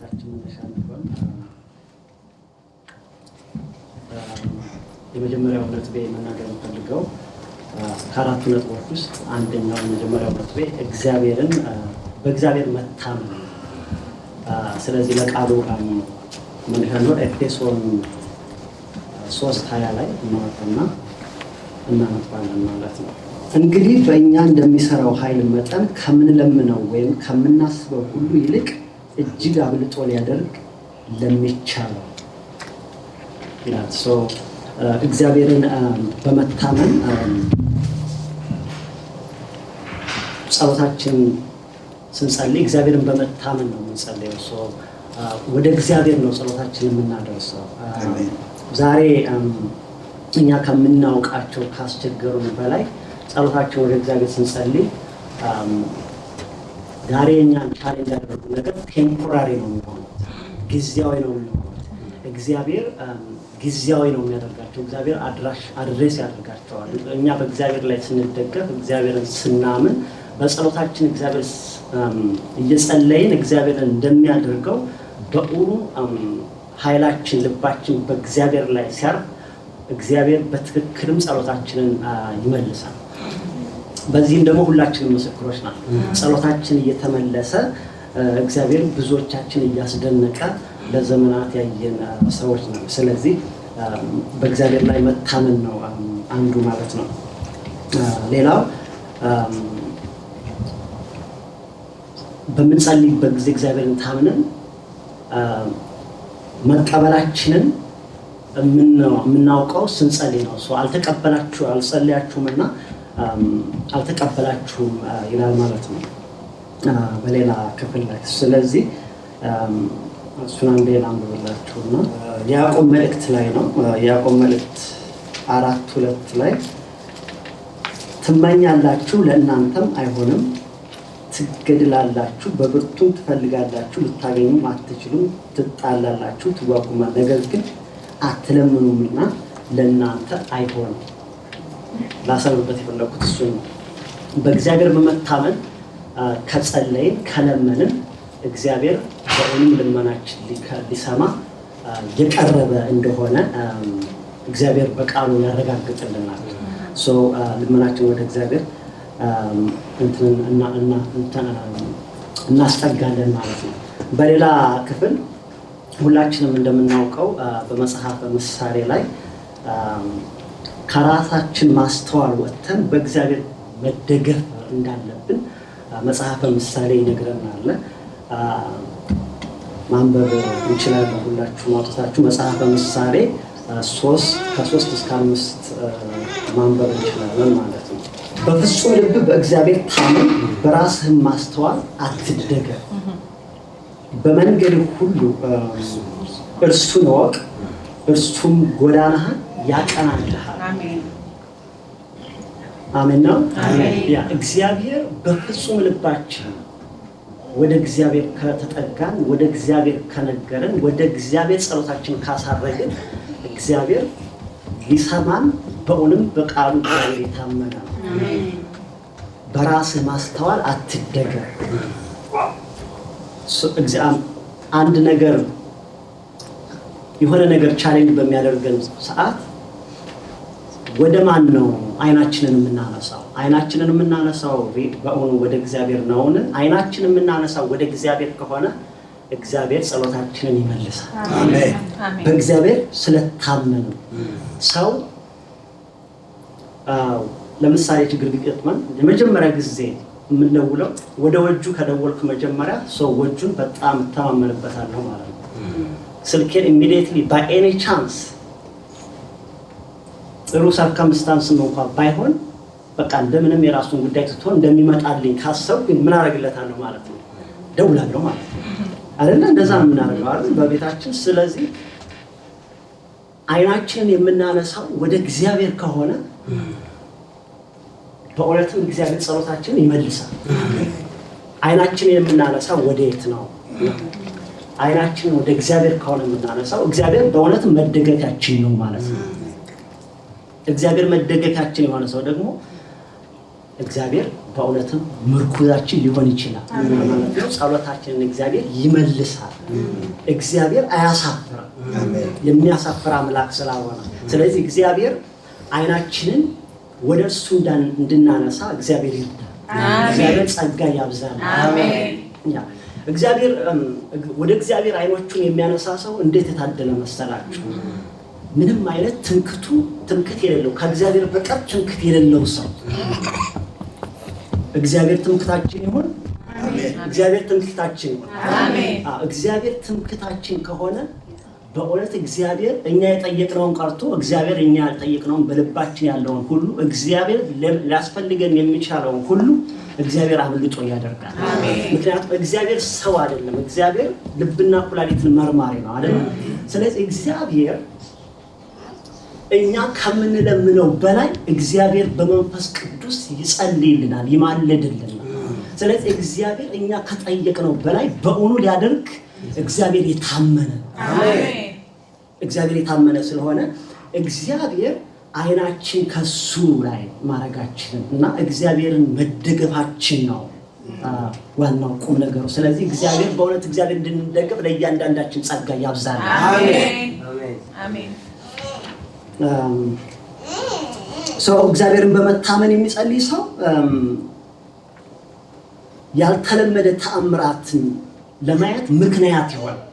ለትምህርታችን መነሻ እንዲሆን የመጀመሪያው ነጥቤ መናገር የምፈልገው ከአራቱ ነጥቦች ውስጥ አንደኛው የመጀመሪያው ነጥቤ እግዚአብሔርን በእግዚአብሔር መታመን። ስለዚህ ለቃሉ መነሻ እንዲሆን ኤፌሶን 3:20 ላይ እናነባለን ማለት ነው። እንግዲህ በእኛ እንደሚሰራው ኃይል መጠን ከምንለምነው ወይም ከምናስበው ሁሉ ይልቅ እጅግ አብልጦ ሊያደርግ ለሚቻለው ይላል። እግዚአብሔርን በመታመን ጸሎታችን ስንጸልይ እግዚአብሔርን በመታመን ነው የምንጸልየው። ወደ እግዚአብሔር ነው ጸሎታችን የምናደርሰው። ዛሬ እኛ ከምናውቃቸው ካስቸገሩን በላይ ጸሎታችን ወደ እግዚአብሔር ስንጸልይ ዛሬ እኛን ቻሌንጅ ያደረጉ ነገር ቴምፖራሪ ነው የሚሆነው፣ ጊዜያዊ ነው የሚሆነው። እግዚአብሔር ጊዜያዊ ነው የሚያደርጋቸው። እግዚአብሔር አድሬስ ያደርጋቸዋል። እኛ በእግዚአብሔር ላይ ስንደገፍ፣ እግዚአብሔርን ስናምን፣ በጸሎታችን እግዚአብሔር እየጸለይን እግዚአብሔርን እንደሚያደርገው በእውኑ ኃይላችን ልባችን በእግዚአብሔር ላይ ሲያርፍ እግዚአብሔር በትክክልም ጸሎታችንን ይመልሳል። በዚህም ደግሞ ሁላችንም ምስክሮች ናቸው። ጸሎታችን እየተመለሰ እግዚአብሔር ብዙዎቻችን እያስደነቀ ለዘመናት ያየን ሰዎች ነው። ስለዚህ በእግዚአብሔር ላይ መታመን ነው አንዱ ማለት ነው። ሌላው በምንጸልይበት ጊዜ እግዚአብሔርን ታምነን መቀበላችንን የምናውቀው ስንጸልይ ነው። አልጸልያችሁምና አልተቀበላችሁም ይላል ማለት ነው በሌላ ክፍል ላይ። ስለዚህ እሱን አንዴ ላንብብላችሁና የያዕቆብ መልእክት ላይ ነው። የያዕቆብ መልእክት 4:2 ላይ ትመኛላችሁ ለእናንተም አይሆንም፣ ትገድላላችሁ፣ በብርቱም ትፈልጋላችሁ፣ ልታገኙም አትችሉም፣ ትጣላላችሁ፣ ትጓጉማል፣ ነገር ግን አትለምኑምና ለእናንተ አይሆንም። ላሰብበት የፈለኩት እሱ ነው። በእግዚአብሔር በመታመን ከጸለይን ከለመንን እግዚአብሔር በእውንም ልመናችን ሊሰማ የቀረበ እንደሆነ እግዚአብሔር በቃሉ ያረጋግጥልናል። ልመናችን ወደ እግዚአብሔር እናስጠጋለን ማለት ነው። በሌላ ክፍል ሁላችንም እንደምናውቀው በመጽሐፈ ምሳሌ ላይ ከራሳችን ማስተዋል ወጥተን በእግዚአብሔር መደገፍ እንዳለብን መጽሐፈ ምሳሌ ይነግረናል። ማንበብ እንችላለን። ሁላችሁም አውጥታችሁ መጽሐፈ ምሳሌ 3:3 እስከ 5 ማንበብ እንችላለን ማለት ነው። በፍጹም ልብ በእግዚአብሔር ታመን፣ በራስህም ማስተዋል አትደገፍ። በመንገድ ሁሉ እርሱን እወቅ፣ እርሱም ጎዳናህን ያቀናልሃል። አሜን ነው። እግዚአብሔር በፍጹም ልባችን ወደ እግዚአብሔር ከተጠጋን፣ ወደ እግዚአብሔር ከነገርን፣ ወደ እግዚአብሔር ጸሎታችን ካሳረግን እግዚአብሔር ሊሰማን በእውንም በቃሉ እግዚአብሔር የታመነ ነው። በራስህ ማስተዋል አትደገፍ። አንድ ነገር የሆነ ነገር ቻሌንጅ በሚያደርገን ሰዓት ወደ ማን ነው አይናችንን የምናነሳው? አይናችንን የምናነሳው በእውኑ ወደ እግዚአብሔር ነውን? አይናችንን የምናነሳው ወደ እግዚአብሔር ከሆነ እግዚአብሔር ጸሎታችንን ይመልሳል። አሜን። በእግዚአብሔር ስለታመን ሰው ለምሳሌ ችግር ቢገጥመን የመጀመሪያ ጊዜ የምንደውለው ወደ ወጁ ከደወልኩ መጀመሪያ ሰው ወጁን በጣም ተማመንበታለሁ ማለት ነው። ስልኬን ኢሚዲየትሊ ባይ ኤኒ ቻንስ ጥሩ ሰርከምስታንስም እንኳን ባይሆን በቃ እንደምንም የራሱን ጉዳይ ትቶ እንደሚመጣልኝ ካሰብኩ ምን አደርግለታለሁ ማለት ነው፣ ደውላለሁ ማለት ነው አይደል? እንደዛ ነው የምናደርገው አይደል በቤታችን። ስለዚህ አይናችንን የምናነሳው ወደ እግዚአብሔር ከሆነ በእውነትም እግዚአብሔር ጸሎታችንን ይመልሳል። አይናችንን የምናነሳው ወዴት ነው? አይናችንን ወደ እግዚአብሔር ከሆነ የምናነሳው እግዚአብሔር በእውነትም መደገፊያችን ነው ማለት ነው። እግዚአብሔር መደገፊያችን የሆነ ሰው ደግሞ እግዚአብሔር በእውነትም ምርኩዛችን ሊሆን ይችላል ማለት ነው። ጸሎታችንን እግዚአብሔር ይመልሳል። እግዚአብሔር አያሳፍርም፣ የሚያሳፍር አምላክ ስላልሆነ። ስለዚህ እግዚአብሔር አይናችንን ወደ እርሱ እንድናነሳ እግዚአብሔር ይርዳል። እግዚአብሔር ጸጋ ያብዛል። አሜን። እግዚአብሔር ወደ እግዚአብሔር አይኖቹን የሚያነሳ ሰው እንዴት የታደለ መሰላችሁ? ምንም አይነት ትምክት የሌለው ከእግዚአብሔር በቀር ትምክት የሌለው ሰው። እግዚአብሔር ትምክታችን ይሁን። እግዚአብሔር ትምክታችን ይሁን። አሜን። እግዚአብሔር ትምክታችን ከሆነ በእውነት እግዚአብሔር እኛ የጠየቅነውን ቀርቶ እግዚአብሔር እኛ ያልጠየቅነውን በልባችን ያለውን ሁሉ እግዚአብሔር ሊያስፈልገን የሚቻለውን ሁሉ እግዚአብሔር አብልጦ ያደርጋል። ምክንያቱም እግዚአብሔር ሰው አይደለም። እግዚአብሔር ልብና ኩላሊትን መርማሪ ነው አይደል? ስለዚህ እግዚአብሔር እኛ ከምንለምነው በላይ እግዚአብሔር በመንፈስ ቅዱስ ይጸልይልናል፣ ይማልድልናል። ስለዚህ እግዚአብሔር እኛ ከጠየቅነው በላይ በእውኑ ሊያደርግ እግዚአብሔር የታመነ እግዚአብሔር የታመነ ስለሆነ እግዚአብሔር አይናችን ከሱ ላይ ማረጋችን እና እግዚአብሔርን መደገፋችን ነው ዋናው ቁም ነገሩ። ስለዚህ እግዚአብሔር በእውነት እግዚአብሔር እንድንደገፍ ለእያንዳንዳችን ጸጋ ያብዛል። አሜን አሜን። እግዚአብሔርን በመታመን የሚጸልይ ሰው ያልተለመደ ተአምራትን ለማየት ምክንያት ይሆናል።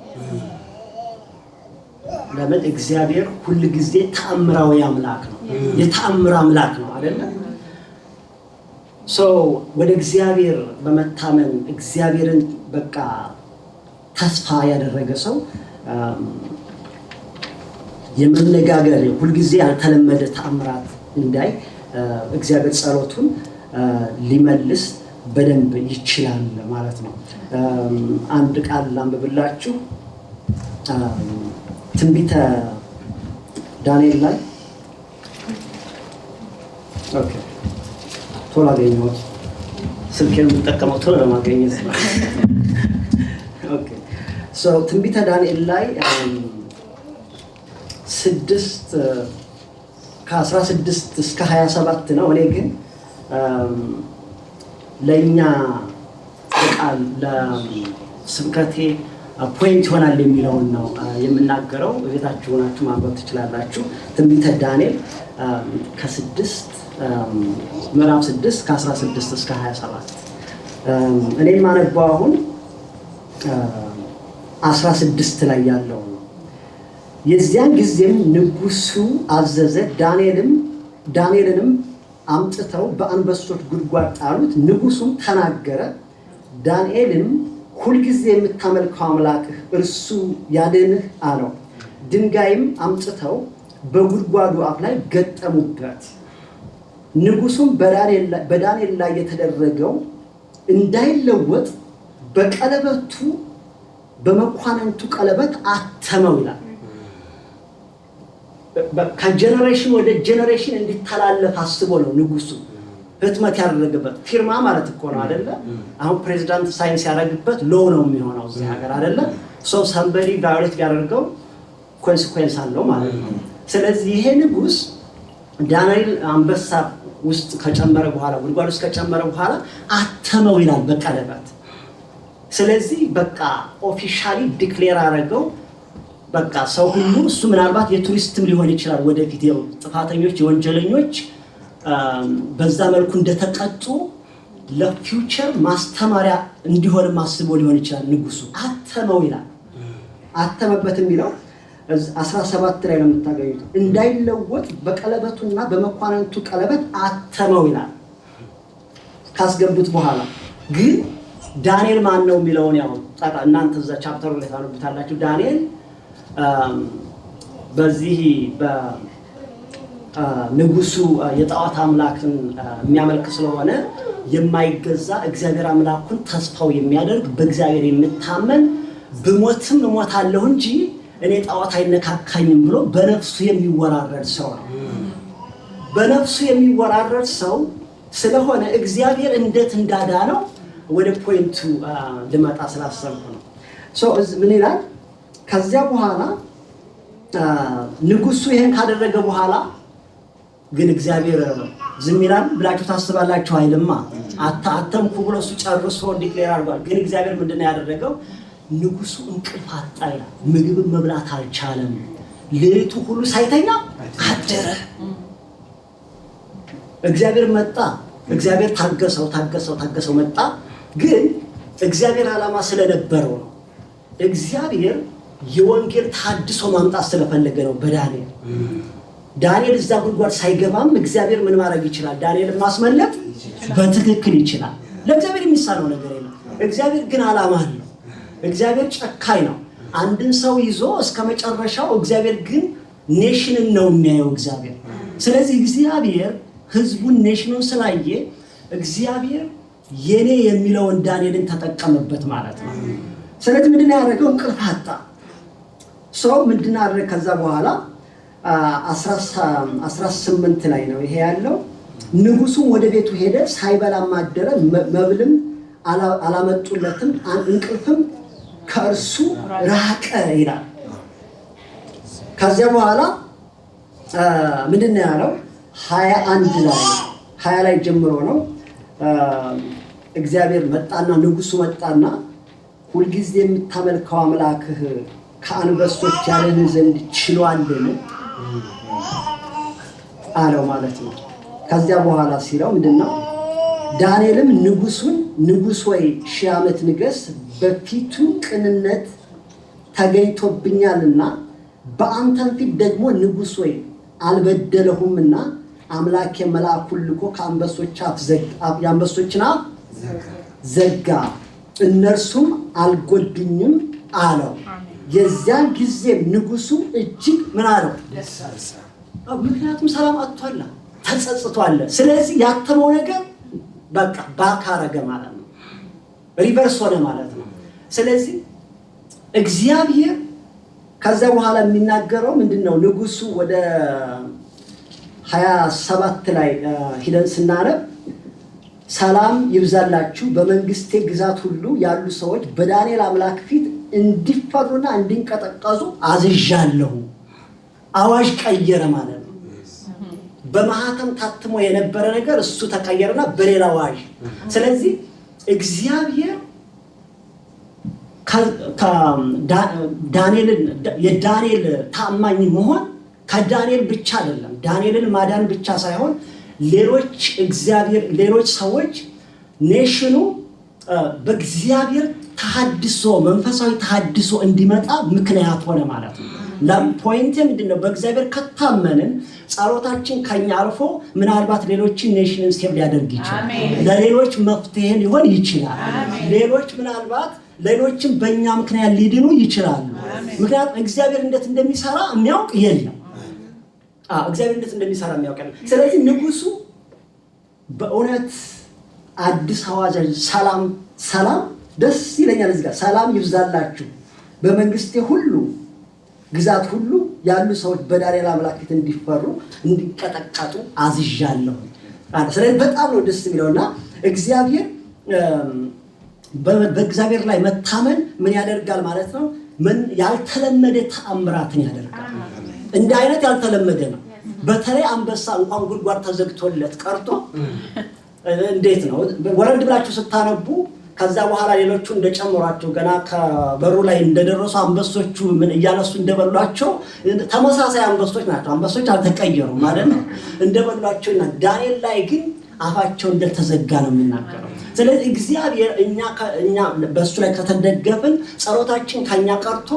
ለምን? እግዚአብሔር ሁሉ ጊዜ ተአምራዊ አምላክ ነው፣ የተአምር አምላክ ነው አይደል? ወደ እግዚአብሔር በመታመን እግዚአብሔርን በቃ ተስፋ ያደረገ ሰው የመነጋገር ሁሉ ጊዜ ያልተለመደ ተአምራት እንዳይ እግዚአብሔር ጸሎቱን ሊመልስ በደንብ ይችላል ማለት ነው። አንድ ቃል ላንብብላችሁ። ትንቢተ ዳንኤል ላይ ኦኬ፣ ቶሎ አገኘሁት። ስልኬን የምጠቀመው ቶሎ ለማግኘት ነው። ኦኬ፣ ትንቢተ ዳንኤል ላይ 6 እስከ 27 ነው። እኔ ግን ለእኛ ቃል ለስብከቴ ፖይንት ይሆናል የሚለውን ነው የምናገረው። ቤታችሁ ሆናችሁ ማንበብ ትችላላችሁ። ትንቢተ ዳንኤል ምዕራፍ 6 ከ16 እስከ 27 እኔ የማነባው አሁን 16 ላይ ያለው ነው። የዚያን ጊዜም ንጉሡ አዘዘ፣ ዳንኤልንም አምጥተው በአንበሶች ጉድጓድ ጣሉት። ንጉሡም ተናገረ፣ ዳንኤልንም ሁልጊዜ የምታመልከው አምላክህ እርሱ ያድንህ አለው። ድንጋይም አምጥተው በጉድጓዱ አፍ ላይ ገጠሙበት። ንጉሡም በዳንኤል ላይ የተደረገው እንዳይለወጥ በቀለበቱ በመኳንንቱ ቀለበት አተመው ይላል። ከጀነሬሽን ወደ ጀነሬሽን እንዲተላለፍ አስቦ ነው ንጉሡ ህትመት ያደረገበት። ፊርማ ማለት እኮ ነው አይደለ? አሁን ፕሬዝዳንት ሳይንስ ያደረግበት ሎ ነው የሚሆነው እዚህ ሀገር አይደለ? ሰምበዲ ቫዮሌት ቢያደርገው ኮንሲኩዌንስ አለው ማለት ነው። ስለዚህ ይሄ ንጉሥ ዳንኤል አንበሳ ውስጥ ከጨመረ በኋላ ጉድጓድ ውስጥ ከጨመረ በኋላ አተመው ይላል በቀለበት። ስለዚህ በቃ ኦፊሻሊ ዲክሌር አደረገው። በቃ ሰው ሁሉ እሱ ምናልባት የቱሪስትም ሊሆን ይችላል ወደፊት ጥፋተኞች የወንጀለኞች በዛ መልኩ እንደተቀጡ ለፊውቸር ማስተማሪያ እንዲሆን ማስቦ ሊሆን ይችላል። ንጉሡ አተመው ይላል። አተመበት የሚለው 17 ላይ ነው የምታገኙት። እንዳይለወጥ በቀለበቱና በመኳንንቱ ቀለበት አተመው ይላል። ካስገቡት በኋላ ግን ዳንኤል ማን ነው የሚለውን ያው እናንተ እዛ ቻፕተሩ ላይ ታነቡታላችሁ። ዳንኤል በዚህ ንጉሡ የጣዖት አምላክን የሚያመልክ ስለሆነ የማይገዛ እግዚአብሔር አምላኩን ተስፋው የሚያደርግ በእግዚአብሔር የሚታመን ብሞትም እሞታለሁ እንጂ እኔ ጣዖት አይነካካኝም ብሎ በነፍሱ የሚወራረድ ሰው ነው። በነፍሱ የሚወራረድ ሰው ስለሆነ እግዚአብሔር እንዴት እንዳዳነው ወደ ፖይንቱ ልመጣ ስላሰብኩ ነው። ምን ይላል? ከዚያ በኋላ ንጉሡ ይሄን ካደረገ በኋላ ግን እግዚአብሔር ዝም ይላል ብላችሁ ታስባላችሁ አይልማ። አታተምኩ ብሎ እሱ ጨርሶ ዲክሌር አድርጓል። ግን እግዚአብሔር ምንድን ነው ያደረገው? ንጉሱ እንቅልፍ አጣ ይላል። ምግብ መብላት አልቻለም። ሌሊቱ ሁሉ ሳይተኛ አደረ። እግዚአብሔር መጣ። እግዚአብሔር ታገሰው መጣ። ግን እግዚአብሔር ዓላማ ስለነበረው ነው። እግዚአብሔር የወንጌል ታድሶ ማምጣት ስለፈለገ ነው። ዳንኤል እዛ ጉድጓድ ሳይገባም እግዚአብሔር ምን ማድረግ ይችላል? ዳንኤልን ማስመለጥ በትክክል ይችላል። ለእግዚአብሔር የሚሳነው ነገር የለም። እግዚአብሔር ግን ዓላማ አለው። እግዚአብሔር ጨካኝ ነው። አንድን ሰው ይዞ እስከ መጨረሻው። እግዚአብሔር ግን ኔሽንን ነው የሚያየው እግዚአብሔር። ስለዚህ እግዚአብሔር ህዝቡን ኔሽኑን ስላየ እግዚአብሔር የኔ የሚለውን ዳንኤልን ተጠቀመበት ማለት ነው። ስለዚህ ምንድን ነው ያደረገው? እንቅልፍ አጣ። ሰው ምንድን አደረገ? ከዛ በኋላ 18 ላይ ነው ይሄ ያለው። ንጉሱም ወደ ቤቱ ሄደ፣ ሳይበላም አደረ፣ መብልም አላመጡለትም፣ እንቅልፍም ከእርሱ ራቀ ይላል። ከዚያ በኋላ ምንድን ነው ያለው? 20 ላይ ጀምሮ ነው። እግዚአብሔር መጣና ንጉሱ መጣና ሁልጊዜ የምታመልከው አምላክህ ከአንበሶች ያድንህ ዘንድ ችሏልን አለው ማለት ነው። ከዚያ በኋላ ሲለው ምንድነው? ዳንኤልም ንጉሥ ወይ 1000 ዓመት ንገስ፣ በፊቱ ቅንነት ተገኝቶብኛልና በአንተም ፊት ደግሞ ንጉሥ ወይ አልበደለሁምና አምላኬ መልአኩን ልኮ የአንበሶችን አፍ ዘጋ፣ እነርሱም አልጎዱኝም አለው። የዚያን ጊዜ ንጉሱ እጅግ ምን አለው? ምክንያቱም ሰላም አጥቷል፣ ተጸጽቷል። ስለዚህ ያተመው ነገር በቃ ባካረገ ማለት ነው፣ ሪቨርስ ሆነ ማለት ነው። ስለዚህ እግዚአብሔር ከዛ በኋላ የሚናገረው ምንድነው? ንጉሱ ወደ 27 ላይ ሂደን ስናነብ ሰላም ይብዛላችሁ፣ በመንግስቴ ግዛት ሁሉ ያሉ ሰዎች በዳንኤል አምላክ ፊት እንዲፈሩና እንዲንቀጠቀዙ አዝዣለሁ። አዋጅ ቀየረ ማለት ነው። በማህተም ታትሞ የነበረ ነገር እሱ ተቀየረና በሌላ አዋጅ። ስለዚህ እግዚአብሔር የዳንኤል ታማኝ መሆን ከዳንኤል ብቻ አይደለም። ዳንኤልን ማዳን ብቻ ሳይሆን ሌሎች ሰዎች ኔሽኑ በእግዚአብሔር ተሐድሶ መንፈሳዊ ተሐድሶ እንዲመጣ ምክንያት ሆነ ማለት ነው። ለፖይንት ምንድነው? በእግዚአብሔር ከታመንን ጸሎታችን ከኛ አልፎ ምናልባት ሌሎችን ኔሽንን ሴቭ ሊያደርግ ይችላል። ለሌሎች መፍትሄ ሊሆን ይችላል። ሌሎችን በእኛ ምክንያት ሊድኑ ይችላሉ። ምክንያቱም እግዚአብሔር እንዴት እንደሚሰራ የሚያውቅ የለም። እግዚአብሔር እንዴት እንደሚሰራ የሚያውቅ የለም። ስለዚህ ንጉሱ በእውነት አዲስ አዋጅ ሰላም ደስ ይለኛል። እዚህ ጋር ሰላም ይብዛላችሁ በመንግስቴ ሁሉ ግዛት ሁሉ ያሉ ሰዎች በዳንኤል አምላክ ፊት እንዲፈሩ እንዲቀጠቀጡ አዝዣለሁ። ስለዚህ በጣም ነው ደስ የሚለውና እግዚአብሔር በእግዚአብሔር ላይ መታመን ምን ያደርጋል ማለት ነው? ያልተለመደ ተአምራትን ያደርጋል። እንደ አይነት ያልተለመደ ነው። በተለይ አንበሳ እንኳን ጉድጓድ ተዘግቶለት ቀርቶ እንዴት ነው ወረድ ብላችሁ ስታነቡ ከዛ በኋላ ሌሎቹ እንደጨመሯቸው ገና ከበሩ ላይ እንደደረሱ አንበሶቹ ምን እያነሱ እንደበሏቸው ተመሳሳይ አንበሶች ናቸው። አንበሶች አልተቀየሩም ማለት ነው። እንደበሏቸውና ዳንኤል ላይ ግን አፋቸው እንደተዘጋ ነው የሚናገረው። ስለዚህ እግዚአብሔር እኛ በሱ ላይ ከተደገፍን ጸሎታችን ከኛ ቀርቶ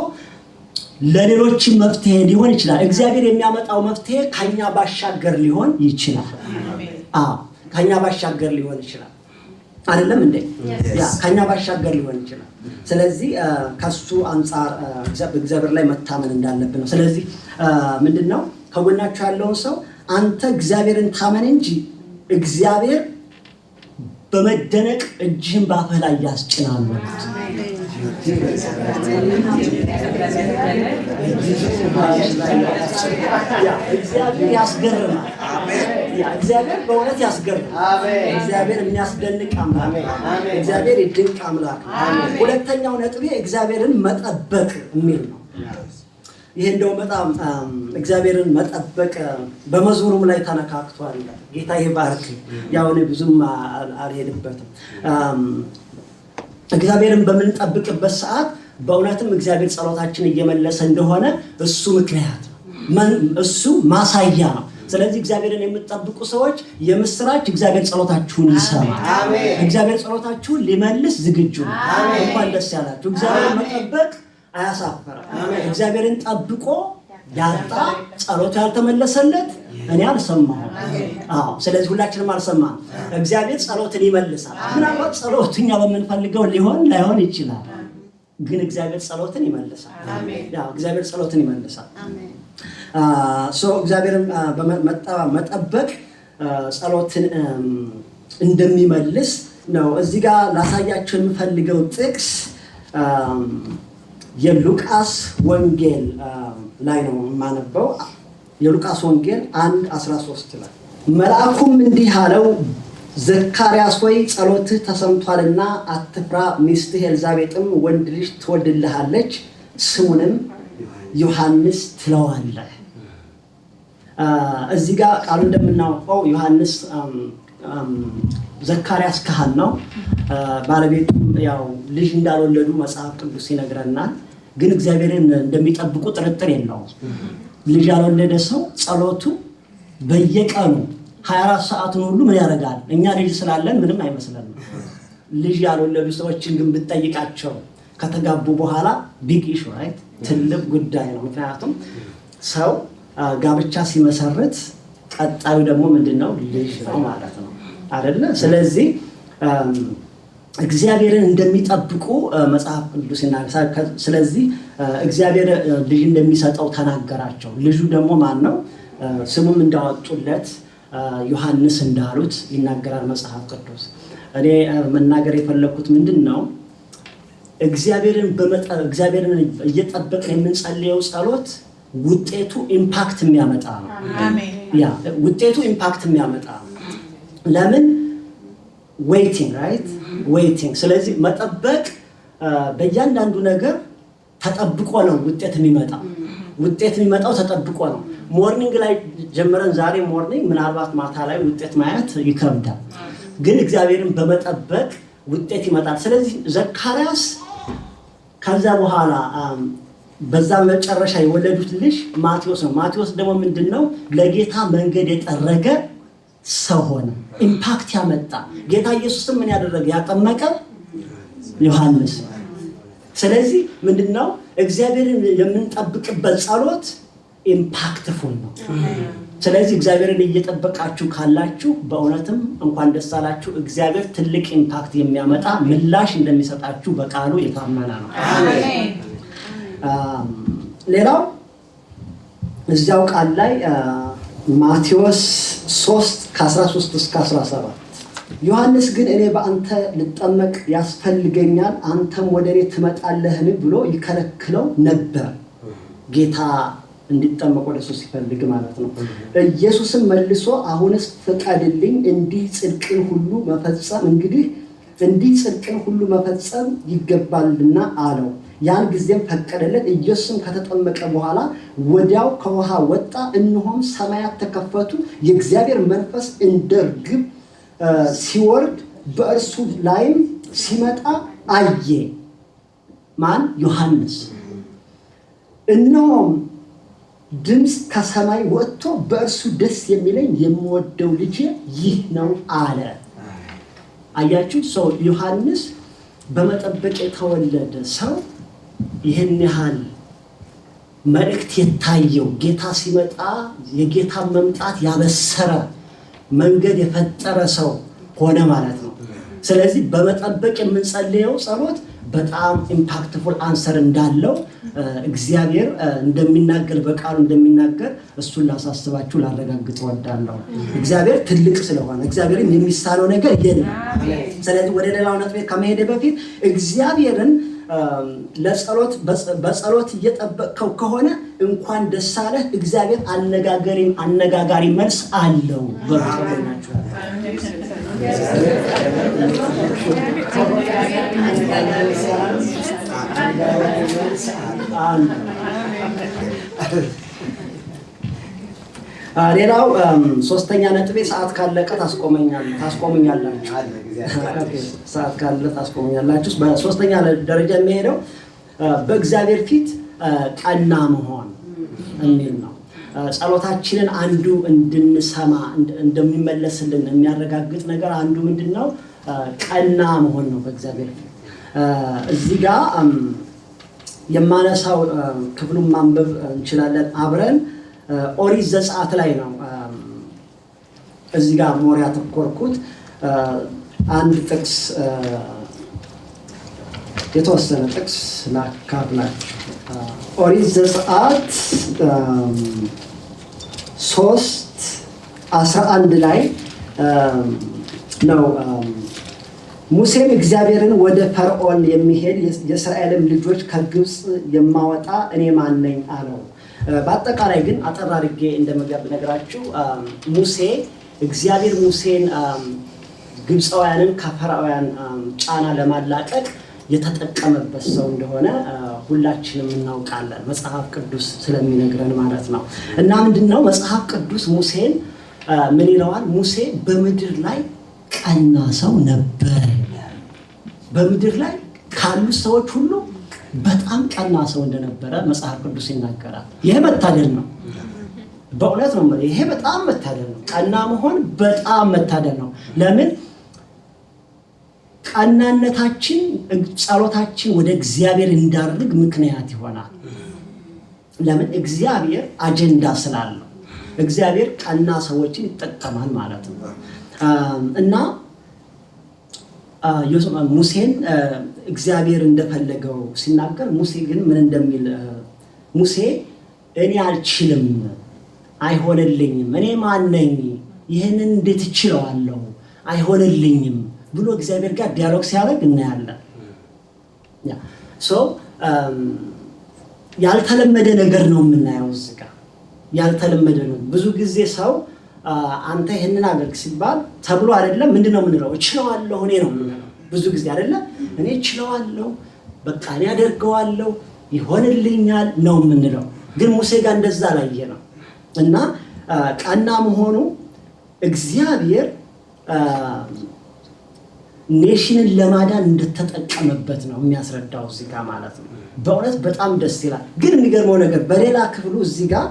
ለሌሎች መፍትሄ ሊሆን ይችላል። እግዚአብሔር የሚያመጣው መፍትሄ ከኛ ባሻገር ሊሆን ይችላል። ከኛ ባሻገር ሊሆን ይችላል። አይደለም እንዴ? ከኛ ባሻገር ሊሆን ይችላል። ስለዚህ ከሱ አንፃር እግዚአብሔር ላይ መታመን እንዳለብን ነው። ስለዚህ ምንድነው ከጎናችሁ ያለውን ሰው አንተ እግዚአብሔርን ታመን እንጂ እግዚአብሔር በመደነቅ እጅህን ባፍህ ላይ ያስጭናል ማለት ነው። እግዚአብሔር ያስገርማል። እግዚአብሔር በእውነት ያስገርማል። እግዚአብሔር የሚያስደንቅ አምላክ ነው። እግዚአብሔር የድንቅ አምላክ ነው። ሁለተኛው ነጥቤ እግዚአብሔርን መጠበቅ የሚል ነው። ይሄ እንደው በጣም እግዚአብሔርን መጠበቅ በመዝሙሩም ላይ ተነካክቷል። ጌታ ይባርክ። ያው እኔ ብዙም አልሄድበትም። እግዚአብሔርን በምንጠብቅበት ሰዓት በእውነትም እግዚአብሔር ጸሎታችን እየመለሰ እንደሆነ እሱ ምክንያት እሱ ማሳያ ነው። ስለዚህ እግዚአብሔርን የምትጠብቁ ሰዎች የምስራች፣ እግዚአብሔር ጸሎታችሁን ይሰማል። እግዚአብሔር ጸሎታችሁን ሊመልስ ዝግጁ ነው። እንኳን ደስ ያላችሁ። እግዚአብሔርን መጠበቅ አያሳፍርም። እግዚአብሔርን ጠብቆ ያጣ ጸሎቱ ያልተመለሰለት እኔ አልሰማሁም። ስለዚህ ሁላችንም አልሰማንም። እግዚአብሔር ጸሎትን ይመልሳል። ምናልባት ጸሎቱ እኛ በምንፈልገው ላይሆን ይችላል፣ ግን እግዚአብሔር ጸሎትን ይመልሳል። እግዚአብሔር ጸሎትን ይመልሳል። እግዚአብሔርን መጠበቅ ጸሎትን እንደሚመልስ ነው። እዚህ ጋር ላሳያችሁ የምፈልገው ጥቅስ የሉቃስ ወንጌል ላይ ነው የማነበው። የሉቃስ ወንጌል 1:13 ላይ መልአኩም እንዲህ አለው፣ ዘካርያስ ሆይ ጸሎትህ ተሰምቷልና አትፍራ፣ ሚስትህ ኤልዛቤጥም ወንድ ልጅ ትወልድልሃለች፣ ስሙንም ዮሐንስ ትለዋለህ። እዚህ ጋር ቃሉ እንደምናውቀው ዮሐንስ ዘካርያስ ካህን ነው። ባለቤቱ ያው ልጅ እንዳልወለዱ መጽሐፍ ቅዱስ ይነግረናል። ግን እግዚአብሔርን እንደሚጠብቁ ጥርጥር የለውም። ልጅ ያልወለደ ሰው ጸሎቱ በየቀኑ 24 ሰዓቱን ሁሉ ምን ያደርጋል? እኛ ልጅ ስላለን ምንም አይመስለንም። ልጅ ያልወለዱ ሰዎችን ግን ብትጠይቃቸው ከተጋቡ በኋላ ቢግ ኢሹ ራይት፣ ትልቅ ጉዳይ ነው። ምክንያቱም ሰው ጋብቻ ሲመሰርት ቀጣዩ ደግሞ ምንድነው? ልጅ ነው ማለት ነው አይደለ? ስለዚህ እግዚአብሔርን እንደሚጠብቁ መጽሐፍ ቅዱስ ይናገራል። ስለዚህ እግዚአብሔር ልጅ እንደሚሰጠው ተናገራቸው። ልጁ ደግሞ ማን ነው? ስሙም እንዳወጡለት ዮሐንስ እንዳሉት ይናገራል መጽሐፍ ቅዱስ። እኔ መናገር የፈለኩት ምንድነው? እግዚአብሔርን እየጠበቅን የምንጸልየው ጸሎት ውጤቱ ኢምፓክት የሚያመጣ ነው። ውጤቱ ኢምፓክት የሚያመጣ ነው። ለምን? ዌይቲንግ ራይት፣ ዌይቲንግ። ስለዚህ መጠበቅ በእያንዳንዱ ነገር ተጠብቆ ነው ውጤት የሚመጣው። ውጤት የሚመጣው ተጠብቆ ነው። ሞርኒንግ ላይ ጀምረን ዛሬ ሞርኒንግ ምናልባት ማታ ላይ ውጤት ማየት ይከብዳል፣ ግን እግዚአብሔርን በመጠበቅ ውጤት ይመጣል። ስለዚህ ዘካርያስ ከዛ በኋላ በዛ መጨረሻ የወለዱት ልጅ ማቴዎስ ነው። ማቴዎስ ደግሞ ምንድነው? ለጌታ መንገድ የጠረገ ሰው ሆነ፣ ኢምፓክት ያመጣ። ጌታ ኢየሱስም ምን ያደረገ? ያጠመቀ ዮሐንስ። ስለዚህ ምንድነው? እግዚአብሔርን የምንጠብቅበት ጸሎት ኢምፓክትፉል ነው። ስለዚህ እግዚአብሔርን እየጠበቃችሁ ካላችሁ በእውነትም እንኳን ደስ አላችሁ። እግዚአብሔር ትልቅ ኢምፓክት የሚያመጣ ምላሽ እንደሚሰጣችሁ በቃሉ የታመነ ነው። ሌላው እዚያው ቃል ላይ ማቴዎስ 3:13-17 ዮሐንስ ግን እኔ በአንተ ልጠመቅ ያስፈልገኛል፣ አንተም ወደ እኔ ትመጣለህን ብሎ ይከለክለው ነበር። ጌታ እንዲጠመቅ ወደ እሱ ሲፈልግ ማለት ነው። ኢየሱስም መልሶ አሁንስ ፍቀድልኝ፣ እንዲህ ጽድቅን ሁሉ መፈጸም ይገባልና አለው። ያን ጊዜም ፈቀደለት። ኢየሱስም ከተጠመቀ በኋላ ወዲያው ከውሃ ወጣ። እነሆም ሰማያት ተከፈቱ፣ የእግዚአብሔር መንፈስ እንደ ርግብ ሲወርድ በእርሱ ላይም ሲመጣ አየ። ማን? ዮሐንስ። እነሆም ድምፅ ከሰማይ ወጥቶ በእርሱ ደስ የሚለኝ የምወደው ልጄ ይህ ነው አለ። አያችሁ፣ ሰው ዮሐንስ በመጠበቅ የተወለደ ሰው ይህን ያህል መልእክት የታየው ጌታ ሲመጣ የጌታ መምጣት ያበሰረ መንገድ የፈጠረ ሰው ሆነ ማለት ነው። ስለዚህ በመጠበቅ የምንጸልየው ጸሎት በጣም ኢምፓክትፉል አንሰር እንዳለው እግዚአብሔር እንደሚናገር በቃሉ እንደሚናገር እሱን ላሳስባችሁ ላረጋግጥ እወዳለሁ። እግዚአብሔር ትልቅ ስለሆነ እግዚአብሔርን የሚሳነው ነገር የለም። ስለዚህ ወደ ሌላው ነጥብ ከመሄድ በፊት እግዚአብሔርን በጸሎት እየጠበቅከው ከሆነ እንኳን ደስ አለህ። እግዚአብሔር አነጋጋሪ መልስ አለው። በርካቶናችሁ ሌላው ሶስተኛ ነጥቤ ሰዓት ካለቀ ታስቆሙኛላችሁ። ሰዓት ካለቀ ታስቆሙኛላችሁ። በሶስተኛ ደረጃ የሚሄደው በእግዚአብሔር ፊት ቀና መሆን የሚል ነው። ጸሎታችንን አንዱ እንድንሰማ እንደሚመለስልን የሚያረጋግጥ ነገር አንዱ ምንድነው? ቀና መሆን ነው በእግዚአብሔር ፊት። እዚህ ጋር የማነሳው ክፍሉን ማንበብ እንችላለን አብረን። ኦሪት ዘጸአት ላይ ነው እዚህ ጋር ሞር ያተኮርኩት። አንድ ጥቅስ የተወሰነ ጥቅስ ላካፍላችሁ። ኦሪት ዘጸአት 3:11 ላይ ነው ሙሴም እግዚአብሔርን ወደ ፈርዖን የሚሄድ የእስራኤልን ልጆች ከግብፅ የማወጣ እኔ ማን ነኝ አለው። በአጠቃላይ ግን አጠር አድርጌ እንደመግቢያ ብነግራችሁ እግዚአብሔር ሙሴን ግብፃውያንን ከፈርዖን ጫና ለማላቀቅ የተጠቀመበት ሰው እንደሆነ ሁላችንም እናውቃለን፣ መጽሐፍ ቅዱስ ስለሚነግረን ማለት ነው። እና ምንድነው መጽሐፍ ቅዱስ ሙሴን ምን ይለዋል? ሙሴ በምድር ላይ ቀና ሰው ነበር። በምድር ላይ ካሉ ሰዎች ሁሉ በጣም ቀና ሰው እንደነበረ መጽሐፍ ቅዱስ ይናገራል። ይሄ መታደል ነው፣ በእውነት ነው። ይሄ በጣም መታደል ነው። ቀና መሆን በጣም መታደል ነው። ለምን? ቀናነታችን ጸሎታችን ወደ እግዚአብሔር እንዳርግ ምክንያት ይሆናል። ለምን? እግዚአብሔር አጀንዳ ስላለው እግዚአብሔር ቀና ሰዎችን ይጠቀማል ማለት ነው። እና ሙሴን እግዚአብሔር እንደፈለገው ሲናገር ሙሴ ግን ምን እንደሚል ሙሴ እኔ አልችልም፣ አይሆንልኝም፣ እኔ ማን ነኝ፣ ይህንን እንዴት እችለዋለሁ፣ አይሆንልኝም ብሎ እግዚአብሔር ጋር ዲያሎግ ሲያደርግ እናያለን። ያልተለመደ ነገር ነው የምናየው እዚህ ጋር። ያልተለመደ ነው። ብዙ ጊዜ ሰው አንተ ይሄንን አድርግ ሲባል ተብሎ አይደለም ምንድነው የምንለው? እችለዋለሁ እኔ ነው የምንለው ብዙ ጊዜ አይደለም። እኔ እችለዋለሁ፣ በቃ እኔ አደርገዋለሁ፣ ይሆንልኛል ነው የምንለው። ግን ሙሴ ጋር እንደዛ ላይ ነው። እና ቀና መሆኑ እግዚአብሔር ኔሽንን ለማዳን እንደተጠቀመበት ነው የሚያስረዳው እዚህ ጋር ማለት ነው። በእውነት በጣም ደስ ይላል። ግን የሚገርመው ነገር በሌላ ክፍሉ እዚህ ጋር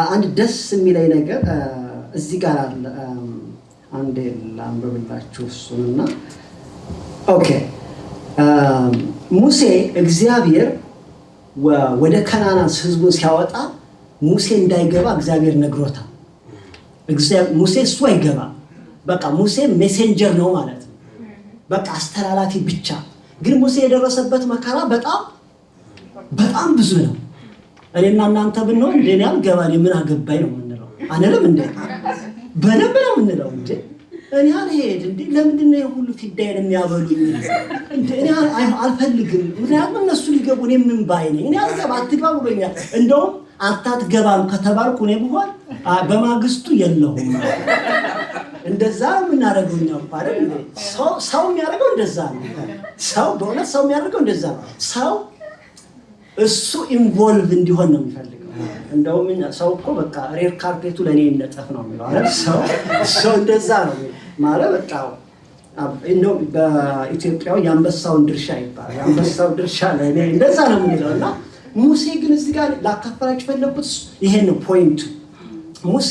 አንድ ደስ የሚለኝ ነገር እዚህ ጋር አለ። አንዴ ላንብብላችሁ እሱንና ኦኬ። ሙሴ እግዚአብሔር ወደ ከነዓን ህዝቡን ሲያወጣ ሙሴ እንዳይገባ እግዚአብሔር ነግሮታል። ሙሴ እሱ አይገባ፣ በቃ ሙሴ ሜሴንጀር ነው ማለት ነው፣ በቃ አስተላላፊ ብቻ። ግን ሙሴ የደረሰበት መከራ በጣም ብዙ ነው። እኔና እናንተ ብንሆን እንደኔ አልገባኝ ምን አገባኝ ነው የምንለው አንልም እንዴ? በደንብ ነው የምንለው እንዴ። እኔ አልሄድ እንዴ ለምንድን ነው ሁሉ ፊዳዬን የሚያበሉኝ እንዴ? እኔ አልፈልግም፣ ምክንያቱም እነሱ ሊገቡ እኔ ምን ባይ ነኝ? እኔ አልገባ አትግባ ብሎኛል። እንደውም አታትገባም ከተባልኩ እኔ ብሆን በማግስቱ የለሁም። እንደዛ የምናደርገው እኛ አይደል? ሰው የሚያደርገው እንደዛ ነው። ሰው በእውነት ሰው የሚያደርገው እንደዛ ነው። ሰው እሱ ኢንቮልቭ እንዲሆን ነው የሚፈልገው። እንደውም ሰው እኮ በቃ ሬድ ካርፔቱ ለኔ እንደጠፍ ነው የሚለው አይደል? ሰው እንደዛ ነው ማለት በቃ እንደው በኢትዮጵያው የአንበሳውን ድርሻ ይባላል። የአንበሳው ድርሻ ለኔ እንደዛ ነው የሚለው። እና ሙሴ ግን እዚህ ጋር ላካፈላችሁ ፈለኩት ይሄን ነው ፖይንቱ። ሙሴ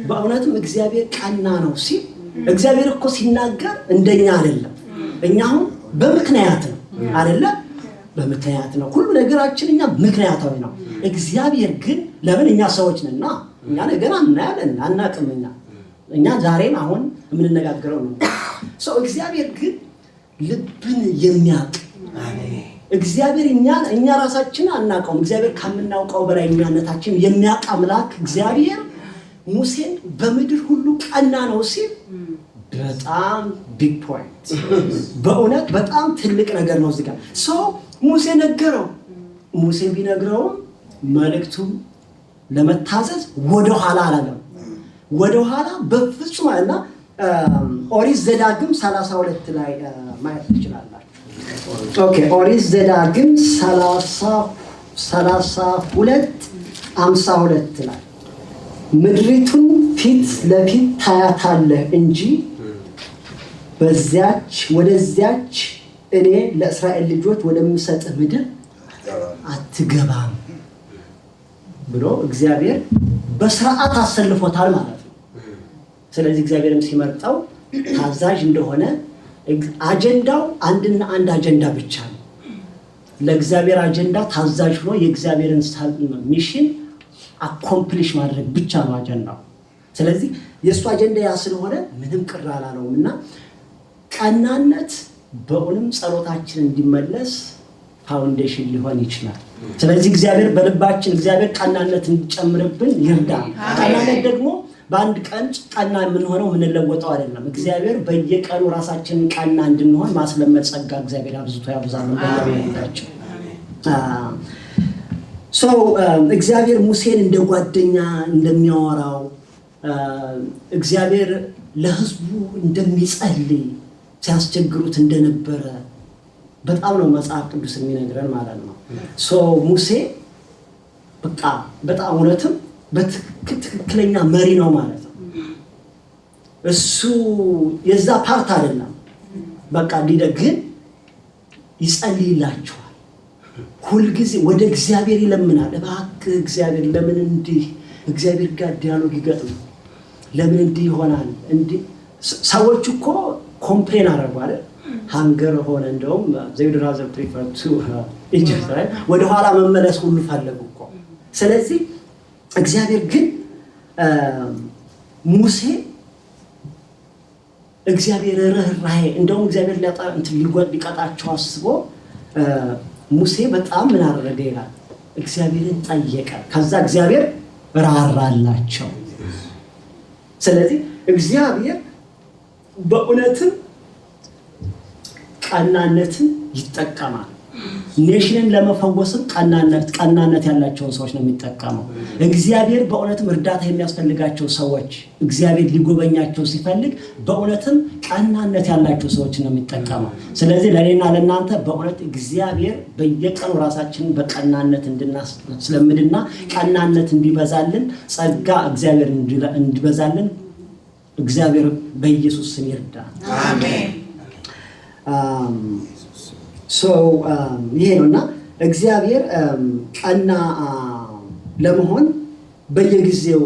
በእውነትም እግዚአብሔር ቀና ነው ሲል እግዚአብሔር እኮ ሲናገር እንደኛ አይደለም። እኛ አሁን በምክንያት ነው አይደለም? በምክንያት ነው ሁሉ ነገራችን፣ እኛ ምክንያታዊ ነው። እግዚአብሔር ግን ለምን? እኛ ሰዎች ነንና እኛ ነገና እናያለን አናቅም። እኛ ዛሬም አሁን የምንነጋገረው ነው። እግዚአብሔር ግን ልብን የሚያውቅ እግዚአብሔር እኛ ራሳችን አናውቀውም። እግዚአብሔር ከምናውቀው በላይ እኛነታችን የሚያውቅ አምላክ እግዚአብሔር ሙሴን በምድር ሁሉ ቀና ነው ሲል በጣም ቢግ ፖይንት፣ በእውነት በጣም ትልቅ ነገር ነው እዚህ ጋር። ሙሴ ነገረው። ሙሴ ቢነግረውም መልእክቱን ለመታዘዝ ወደኋላ አላለም። ወደኋላ በፍጹም አለና ኦሪት ዘዳግም 32 ላይ ማየት ትችላላችሁ። ኦኬ ኦሪት ዘዳግም 32 32:52 ላይ ምድሪቱን ፊት ለፊት ታያታለህ እንጂ ወደዚያች እኔ ለእስራኤል ልጆች ወደምሰጥህ ምድር አትገባም ብሎ እግዚአብሔር በስርዓት አሰልፎታል ማለት ነው። ስለዚህ እግዚአብሔርም ሲመርጠው ታዛዥ እንደሆነ አጀንዳው አንድና አንድ አጀንዳ ብቻ ነው። ለእግዚአብሔር አጀንዳ ታዛዥ ሆኖ የእግዚአብሔርን ሚሽን አኮምፕሊሽ ማድረግ ብቻ ነው አጀንዳው። ስለዚህ የእሱ አጀንዳ ያ ስለሆነ ምንም ቅር አላለውም እና ቀናነት በእውንም ጸሎታችን እንዲመለስ ፋውንዴሽን ሊሆን ይችላል። ስለዚህ እግዚአብሔር በልባችን እግዚአብሔር ቀናነት እንዲጨምርብን ይርዳል። ቀናነት ደግሞ በአንድ ቀን ቀና የምንሆነው የምንለወጠው አይደለም። እግዚአብሔር በየቀኑ ራሳችንን ቀና እንድንሆን ማስለመድ ጸጋ እግዚአብሔር አብዝቶ ያብዛልን በየቤታችን። እግዚአብሔር ሙሴን እንደ ጓደኛ እንደሚያወራው እግዚአብሔር ለሕዝቡ እንደሚጸልይ ሲያስቸግሩት እንደነበረ በጣም ነው መጽሐፍ ቅዱስ የሚነግረን ማለት ነው። ሙሴ በጣም እውነትም በትክክለኛ መሪ ነው ማለት ነው። እሱ የዛ ፓርት አይደለም። ግን ይጸልይላቸዋል። ሁልጊዜ ወደ እግዚአብሔር ይለምናል። እባክህ እግዚአብሔር ለምን እንዲህ እግዚአብሔር ጋር ዲያሎግ ይገጥም ለምን እንዲህ ይሆናል? እንዲህ ሰዎች እኮ ኮምፕሌን አደረጉ አይደል? ሃንገር ሆነ እንደውም they would rather prefer to Egypt ወደ ኋላ መመለስ ሁሉ ፈለጉ እኮ። ስለዚህ እግዚአብሔር ግን ሙሴ እግዚአብሔር ርህራሄ እንደውም እግዚአብሔር ሊቀጣቸው አስቦ ሙሴ በጣም ምን አደረገ ይላል? እግዚአብሔርን ጠየቀ። ከዛ እግዚአብሔር ራራላቸው። ስለዚህ እግዚአብሔር በእውነትም ቀናነትን ይጠቀማል። ኔሽንን ለመፈወስም ቀናነት ያላቸውን ሰዎች ነው የሚጠቀመው። እግዚአብሔር በእውነትም እርዳታ የሚያስፈልጋቸው ሰዎች እግዚአብሔር ሊጎበኛቸው ሲፈልግ በእውነትም ቀናነት ያላቸው ሰዎች ነው የሚጠቀመው። ስለዚህ ለኔና ለእናንተ በእውነት እግዚአብሔር በየቀኑ ራሳችንን በቀናነት እንድናስለምድና ቀናነት እንዲበዛልን ጸጋ እግዚአብሔር እንዲበዛልን እግዚአብሔር በኢየሱስ ስም ይርዳል። አሜን። ይሄ ነውና እግዚአብሔር ቀና ለመሆን በየጊዜው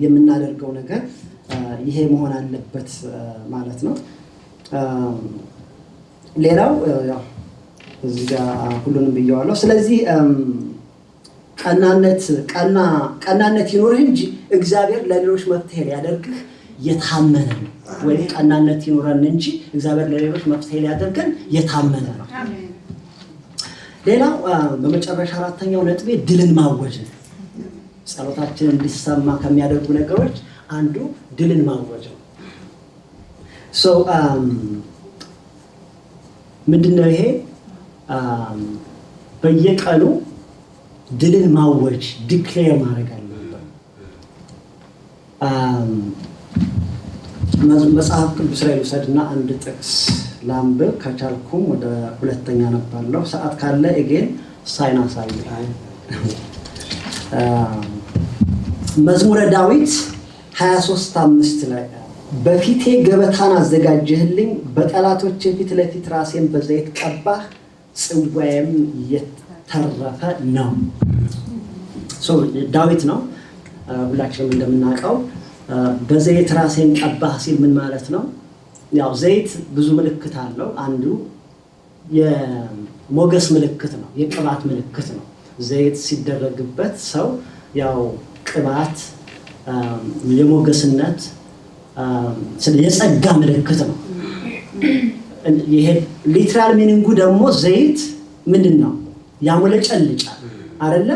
የምናደርገው ነገር ይሄ መሆን አለበት ማለት ነው። ሌላው ያው እዚህ ጋር ሁሉንም ብየዋለሁ። ስለዚህ ቀናነት ይኖርህ እንጂ እግዚአብሔር ለሌሎች መፍትሄ ሊያደርግህ የታመነ ነው። ወይ ቀናነት ይኖረን እንጂ እግዚአብሔር ለሌሎች መፍትሄ ሊያደርገን የታመነ ነው። ሌላው በመጨረሻ አራተኛው ነጥቤ ድልን ማወጅ ነው። ጸሎታችን እንዲሰማ ከሚያደርጉ ነገሮች አንዱ ድልን ማወጅ ነው። ምንድነው ይሄ? በየቀኑ ድልን ማወጅ ዲክሌር ማድረግ አለበት። መጽሐፍ ቅዱስ ላይ ልውሰድና አንድ ጥቅስ ላንብብ። ከቻልኩም ወደ ሁለተኛ ነባለሁ። ሰዓት ካለ ኤጌን ሳይናሳይ መዝሙረ ዳዊት 23:5 ላይ በፊቴ ገበታን አዘጋጀህልኝ፣ በጠላቶቼ ፊት ለፊት ራሴን በዘይት ቀባህ፣ ጽዋዬም የተረፈ ነው። ዳዊት ነው። ሁላችንም እንደምናውቀው በዘይት ራሴን ቀባህ ሲል ምን ማለት ነው? ያው ዘይት ብዙ ምልክት አለው። አንዱ የሞገስ ምልክት ነው፣ የቅባት ምልክት ነው። ዘይት ሲደረግበት ሰው ያው ቅባት የሞገስነት የጸጋ ምልክት ነው። ይሄ ሊትራል ሚኒንጉ ደግሞ ዘይት ምንድነው? ያሞለጨልጫል አይደለ?